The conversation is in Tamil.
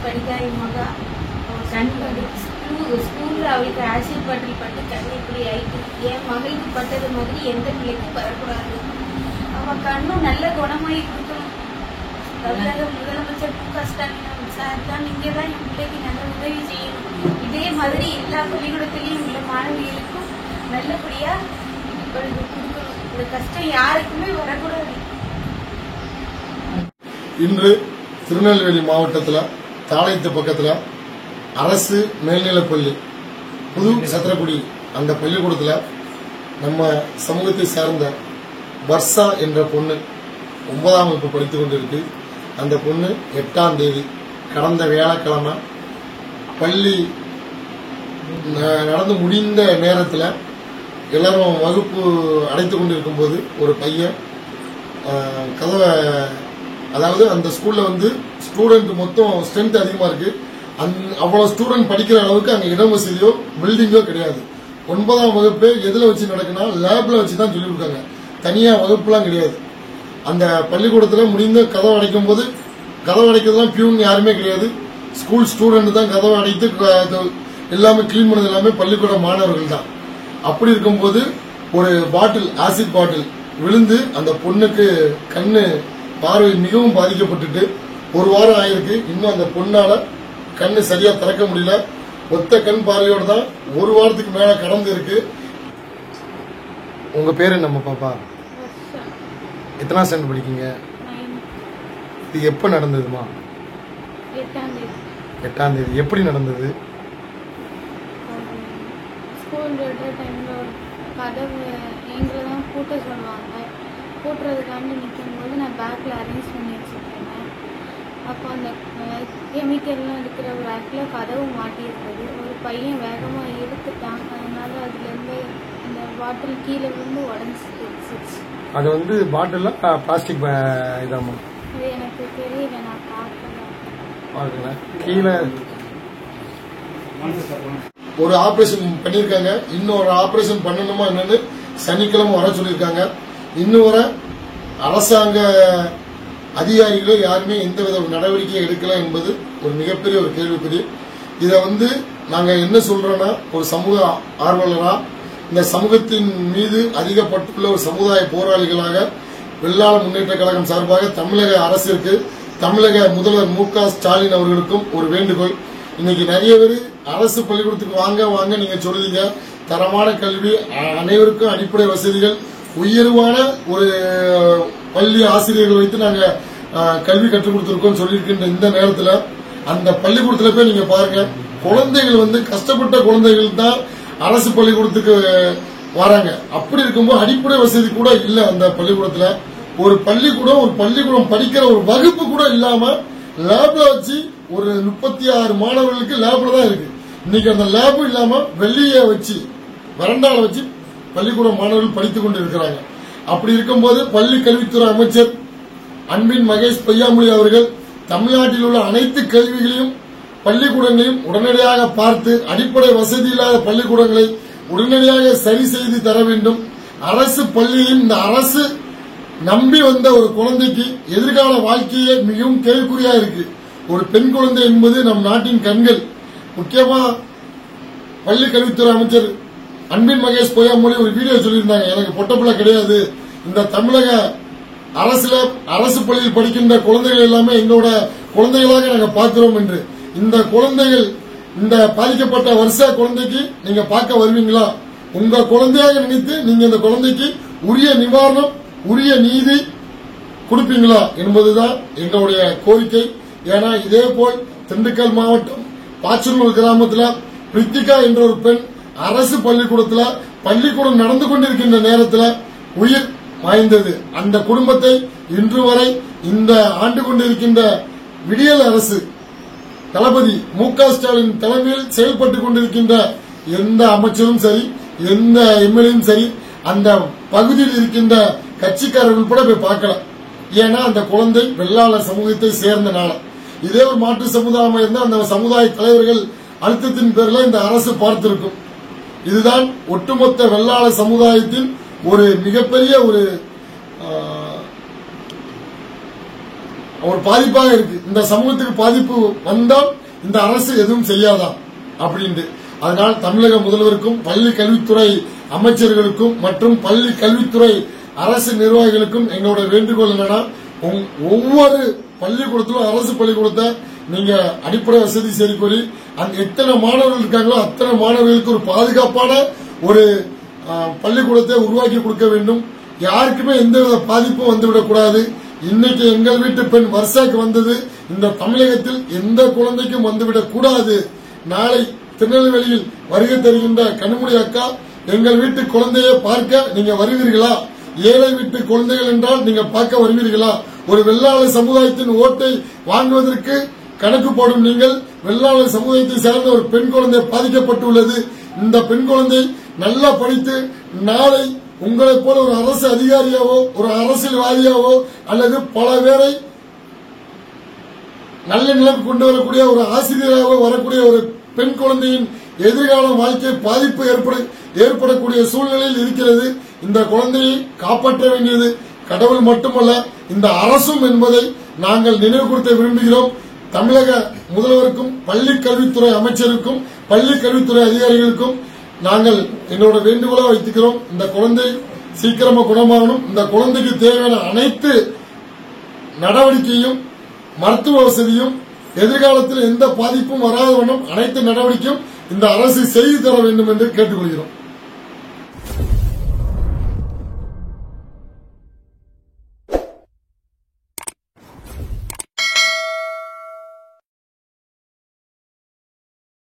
படிக்காத மகா கண் ஸ்கூல்ல அவளுக்கு ஆசிட் பாட்டில் பட்டு கண் இப்படி ஆயிட்டு என் மகளுக்கு பட்டது மாதிரி எந்த பிள்ளைக்கு வரக்கூடாது. அவ கண்ணும் நல்ல குணமாயி கொடுக்கணும். தமிழக முதலமைச்சர் மு.க. ஸ்டாலின் சார் தான் நீங்க தான் என் பிள்ளைக்கு நல்ல உதவி செய்யணும். இதே மாதிரி எல்லா பள்ளிக்கூடத்திலையும் உள்ள மாணவிகளுக்கும் நல்லபடியா கொடுக்கணும். இந்த கஷ்டம் யாருக்குமே வரக்கூடாது. இன்று திருநெல்வேலி மாவட்டத்தில் தாளையத்து பக்கத்தில் அரசு மேல்நிலைப்பள்ளி புது சத்திரக்குடி அந்த பள்ளிக்கூடத்தில் நம்ம சமூகத்தை சார்ந்த வர்ஷா என்ற பொண்ணு 9ஆம் வகுப்பு படித்துக் கொண்டிருக்கு. அந்த பொண்ணு 8ஆம் தேதி கடந்த வியாழக்கிழமை பள்ளி நடந்து முடிந்த நேரத்தில் எல்லாரும் வகுப்பு அடைத்துக் கொண்டிருக்கும் போது ஒரு பையன் கதவை, அதாவது அந்த ஸ்கூல்ல வந்து ஸ்டூடெண்ட் மொத்தம் ஸ்ட்ரென்த் அதிகமா இருக்கு, அவ்வளவு ஸ்டூடெண்ட் படிக்கிற அளவுக்கு அங்க இடம் வசதியோ பில்டிங்கோ கிடையாது. 9ஆம் வகுப்பு எதுல வச்சு நடக்குன்னா லேப்ல வச்சு தான் சொல்லி கொடுக்காங்க, தனியா வகுப்புலாம் கிடையாது. அந்த பள்ளிக்கூடத்துல முடிந்த கதவை அடைக்கும் போது கதவை அடைக்கிறதுலாம் பியூன் யாருமே கிடையாது, ஸ்கூல் ஸ்டூடெண்ட் தான் கதவை அடைத்து எல்லாமே கிளீன் பண்ணது எல்லாமே பள்ளிக்கூட மாணவர்கள் தான். அப்படி இருக்கும்போது ஒரு பாட்டில், ஆசிட் பாட்டில் விழுந்து அந்த பொண்ணுக்கு கண்ணு பார்வை மிகவும் பாதிக்கப்பட்டுட்டு 1 வாரம் ஆயிருக்கு. இன்னும் அந்த பொண்ணால கண்ணு சரியா திறக்க முடியல. ஒத்த கண் பார்வையோட தான் 1 வாரத்துக்கு மேல கடந்து இருக்கு. உங்க பேரு நம்ம பாப்பா எத்தனா ஸ்டாண்டர்ட் படிக்கீங்க? இது எப்ப நடந்ததுமா? 8ஆம் தேதி. எப்படி நடந்தது? ஸ்கூல் விடுற டைம்ல ஒரு கதவு எங்களை தான் கூட்ட சொல்லுவாங்க. கூட்டுறதுக்காண்டி நிற்கும்போது நான் பேக்கில் அரேஞ்ச் பண்ணி வச்சுருக்கேன். அப்போ அந்த கெமிக்கல்லாம் இருக்கிற பேக்கில் கதவு மாட்டியிருந்தது. ஒரு பையன் வேகமாக இழுத்துட்டான். அதனால அதுலேருந்து இந்த பாட்டில் கீழே விழுந்து உடஞ்சிச்சு. அது வந்து பாட்டில் பிளாஸ்டிக் இதாமா? அது எனக்கு தெரியல, நான் பார்க்கல. கீழே ஒரு ஆபரேஷன் பண்ணிருக்காங்க. இன்னொரு ஆபரேஷன் பண்ணணுமா என்னன்னு சனிக்கிழமை வர சொல்லியிருக்காங்க. இன்னும் வர அரசாங்க அதிகாரிகளோ யாருமே எந்தவித நடவடிக்கை எடுக்கல என்பது ஒரு மிகப்பெரிய ஒரு கேள்விக்குறி. இதை வந்து நாங்க என்ன சொல்றோம்னா, ஒரு சமூக ஆர்வலரா இந்த சமூகத்தின் மீது அதிகப்பட்டுள்ள ஒரு சமுதாய போராளிகளாக வெள்ளாள முன்னேற்ற கழகம் சார்பாக தமிழக அரசிற்கு, தமிழக முதல்வர் மு.க. ஸ்டாலின் அவர்களுக்கும் ஒரு வேண்டுகோள். இன்னைக்கு நிறைய பேர் அரசு பள்ளிக்கூடத்துக்கு வாங்க நீங்க சொல்றீங்க, தரமான கல்வி, அனைவருக்கும் அடிப்படை வசதிகள், உயர்வான ஒரு பள்ளி ஆசிரியர்கள் வைத்து நாங்க கல்வி கற்றுக் கொடுத்திருக்கோம் சொல்லியிருக்கின்ற இந்த நேரத்தில் அந்த பள்ளிக்கூடத்துல போய் நீங்க பாருங்க, குழந்தைகள் வந்து கஷ்டப்பட்ட குழந்தைகள் தான் அரசு பள்ளிக்கூடத்துக்கு வராங்க. அப்படி இருக்கும்போது அடிப்படை வசதி கூட இல்ல அந்த பள்ளிக்கூடத்துல. ஒரு பள்ளிக்கூடம் படிக்கிற ஒரு வகுப்பு கூட இல்லாம லேப்ல வச்சு ஒரு 36 மாணவர்களுக்கு லேப்ல தான் இருக்கு. இன்னைக்கு அந்த லேப் இல்லாம வெளியே வச்சு வரண்டால வச்சு பள்ளிக்கூட மாணவர்கள் படித்துக் கொண்டு இருக்கிறாங்க. அப்படி இருக்கும்போது பள்ளி கல்வித்துறை அமைச்சர் அன்பின் மகேஷ் பொய்யாமொழி அவர்கள் தமிழ்நாட்டில் உள்ள அனைத்து கல்விகளையும் பள்ளிக்கூடங்களையும் உடனடியாக பார்த்து அடிப்படை வசதி இல்லாத பள்ளிக்கூடங்களை உடனடியாக சரி செய்து தர வேண்டும். அரசு பள்ளியில் இந்த அரசு நம்பி வந்த ஒரு குழந்தைக்கு எதிர்கால வாழ்க்கையே மிகவும் கேள்விக்குறியா இருக்கு. ஒரு பெண் குழந்தை என்பது நம் நாட்டின் கண்கள். முக்கியமா பள்ளி கல்வித்துறை அமைச்சர் அன்பின் மகேஷ் பொய்யாமொழி ஒரு வீடியோ சொல்லியிருந்தாங்க, எனக்கு பொட்டப்பிள்ளை கிடையாது, இந்த தமிழக அரசு பள்ளியில் படிக்கின்ற குழந்தைகள் எல்லாமே எங்களோட குழந்தைகளாக நாங்க பார்க்கிறோம் என்று. இந்த குழந்தைகள், இந்த பாதிக்கப்பட்ட வருஷ குழந்தைக்கு நீங்க பார்க்க வருவீங்களா? உங்க குழந்தையாக நினைத்து நீங்க இந்த குழந்தைக்கு உரிய நிவாரணம், உரிய நீதி கொடுப்பீங்களா என்பதுதான் எங்களுடைய கோரிக்கை. ஏன்னா இதே போல் திண்டுக்கல் மாவட்டம் பாச்சனூர் கிராமத்தில் பிரித்திகா என்ற ஒரு பெண் அரசு பள்ளிக்கூடம் நடந்து கொண்டிருக்கின்ற நேரத்தில் உயிர் மாய்ந்தது. அந்த குடும்பத்தை இன்று வரை இந்த ஆண்டு கொண்டிருக்கின்ற விடியல் அரசு தளபதி மு.க. ஸ்டாலின் தலைமையில் செயல்பட்டுக் கொண்டிருக்கின்ற எந்த அமைச்சரும் சரி, எந்த எம்எல்ஏயும் சரி, அந்த பகுதியில் இருக்கின்ற கட்சிக்காரர்கள் உட்பட போய் பார்க்கல. ஏன்னா அந்த குழந்தை வெள்ளாளர் சமூகத்தை சேர்ந்தனால. இதே ஒரு மாற்று சமுதாயம் இருந்தால் அந்த சமுதாய தலைவர்கள் அழுத்தத்தின் பேரில் இந்த அரசு பார்த்திருக்கும். இதுதான் ஒட்டுமொத்த வெள்ளாள சமுதாயத்தின் ஒரு மிகப்பெரிய ஒரு ஒரு பாதிப்பாக இருக்கு. இந்த சமூகத்துக்கு பாதிப்பு வந்தால் இந்த அரசு எதுவும் செய்யாதா அப்படின்ட்டு. அதனால் தமிழக முதல்வருக்கும் பள்ளி கல்வித்துறை அமைச்சர்களுக்கும் மற்றும் பள்ளி கல்வித்துறை அரசு நிர்வாகிகளுக்கும் எங்களோட வேண்டுகோள் என்னன்னா, ஒவ்வொரு பள்ளிக்கூடத்திலும் அரசு பள்ளிக்கூடத்தை நீங்க அடிப்படை வசதி சரி கூறி அந்த எத்தனை மாணவர்கள் இருக்காங்களோ அத்தனை மாணவர்களுக்கு ஒரு பாதுகாப்பான ஒரு பள்ளிக்கூடத்தை உருவாக்கி கொடுக்க வேண்டும். யாருக்குமே எந்தவித பாதிப்பும் வந்துவிடக் கூடாது. இன்னைக்கு எங்கள் வீட்டு பெண் வர்ஷாக்கு வந்தது, இந்த தமிழகத்தில் எந்த குழந்தைக்கும் வந்துவிடக் கூடாது. நாளை திருநெல்வேலியில் வருகை தருகின்ற கனிமொழி அக்கா, எங்கள் வீட்டு குழந்தையை பார்க்க நீங்க வருவீர்களா? ஏழை வீட்டு குழந்தைகள் என்றால் நீங்க பார்க்க வருவீர்களா? ஒரு வெள்ளாளர் சமுதாயத்தின் ஓட்டை வாங்குவதற்கு கணக்கு போடும் நீங்கள் வெள்ளாளர் சமுதாயத்தை சேர்ந்த ஒரு பெண் குழந்தை பாதிக்கப்பட்டுள்ளது. இந்த பெண் குழந்தை நல்லா படித்து நாளை உங்களை போல ஒரு அரசு அதிகாரியாவோ ஒரு அரசியல்வாதியாவோ அல்லது பல பேரை நல்ல நிலைக்கு கொண்டு வரக்கூடிய ஒரு ஆசிரியராக வரக்கூடிய ஒரு பெண் குழந்தையின் எதிர்கால வாழ்க்கை பாதிப்பு ஏற்படக்கூடிய சூழ்நிலையில் இருக்கிறது. இந்த குழந்தையை காப்பாற்ற வேண்டியது கடவுள் மட்டுமல்ல, இந்த அரசும் என்பதை நாங்கள் நினைவுபடுத்த விரும்புகிறோம். தமிழக முதல்வருக்கும் பள்ளி கல்வித்துறை அமைச்சருக்கும் பள்ளி கல்வித்துறை அதிகாரிகளுக்கும் நாங்கள் என்னோட வேண்டுகோளை வைத்துக்கிறோம். இந்த குழந்தை சீக்கிரமா குணமாகணும். இந்த குழந்தைக்கு தேவையான அனைத்து நடவடிக்கையும் மருத்துவ வசதியும் எதிர்காலத்தில் எந்த பாதிப்பும் வராத வண்ணம் அனைத்து நடவடிக்கையும் இந்த அரசு செய்து தர வேண்டும் என்று கேட்டுக்கொள்கிறோம்.